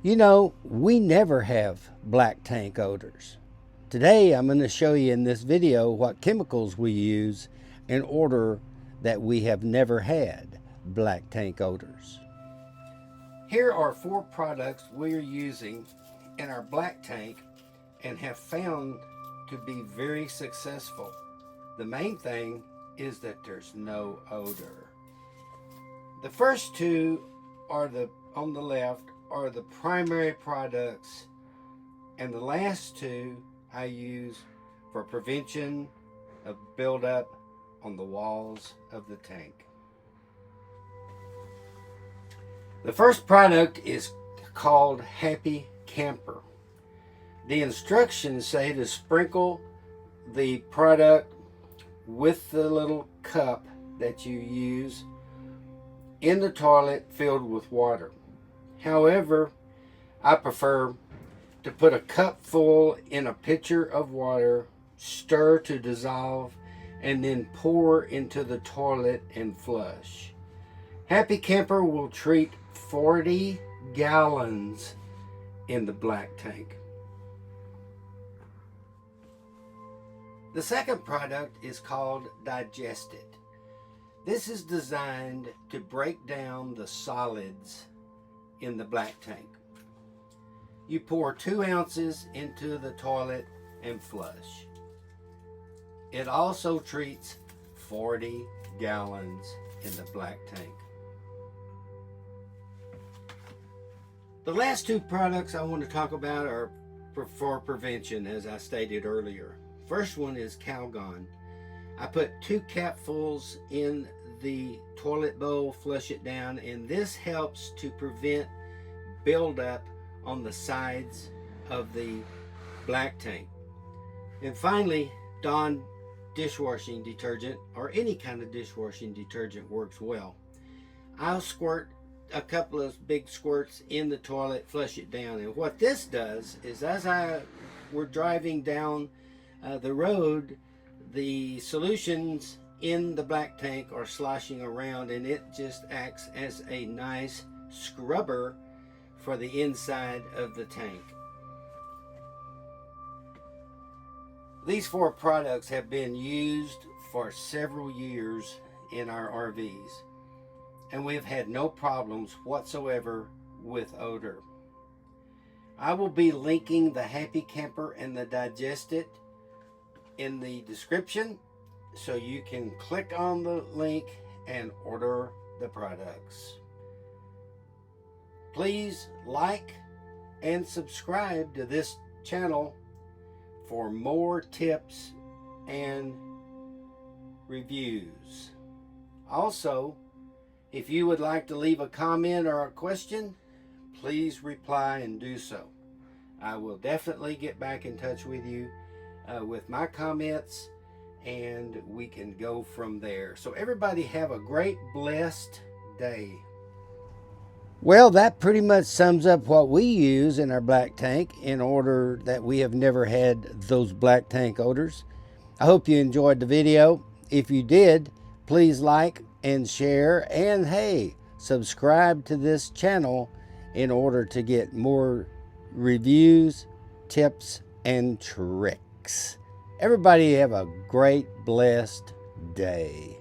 You know, we never have black tank odors. Today I'm going to show you in this video what chemicals we use in order that we have never had black tank odors. Here are 4 products we're using in our black tank and have found to be very successful. The main thing is that there's no odor. The first 2 are on the left are the primary products, and the last 2 I use for prevention of buildup on the walls of the tank. The first product is called Happy Camper. The instructions say to sprinkle the product with the little cup that you use in the toilet filled with water. However, I prefer to put a cup full in a pitcher of water, stir to dissolve, and then pour into the toilet and flush. Happy Camper will treat 40 gallons in the black tank. The second product is called Digest It. This is designed to break down the solids in the black tank. You pour 2 ounces into the toilet and flush. It also treats 40 gallons in the black tank. The last 2 products I want to talk about are for prevention, as I stated earlier. First one is Calgon. I put 2 capfuls in the toilet bowl, flush it down, and this helps to prevent buildup on the sides of the black tank. And finally, Dawn dishwashing detergent, or any kind of dishwashing detergent, works well. I'll squirt a couple of big squirts in the toilet, flush it down, and what this does is as we're driving down the road, the solutions in the black tank are sloshing around, and it just acts as a nice scrubber for the inside of the tank. These 4 products have been used for several years in our RVs, and we've had no problems whatsoever with odor. I will be linking the Happy Camper and the Digest It in the description, so you can click on the link and order the products. Please like and subscribe to this channel for more tips and reviews. Also, if you would like to leave a comment or a question, please reply and do so. I will definitely get back in touch with you with my comments, and we can go from there. So everybody have a great, blessed day. Well, that pretty much sums up what we use in our black tank in order that we have never had those black tank odors. I hope you enjoyed the video. If you did, please like and share, and hey, subscribe to this channel in order to get more reviews, tips, and tricks. Everybody have a great, blessed day.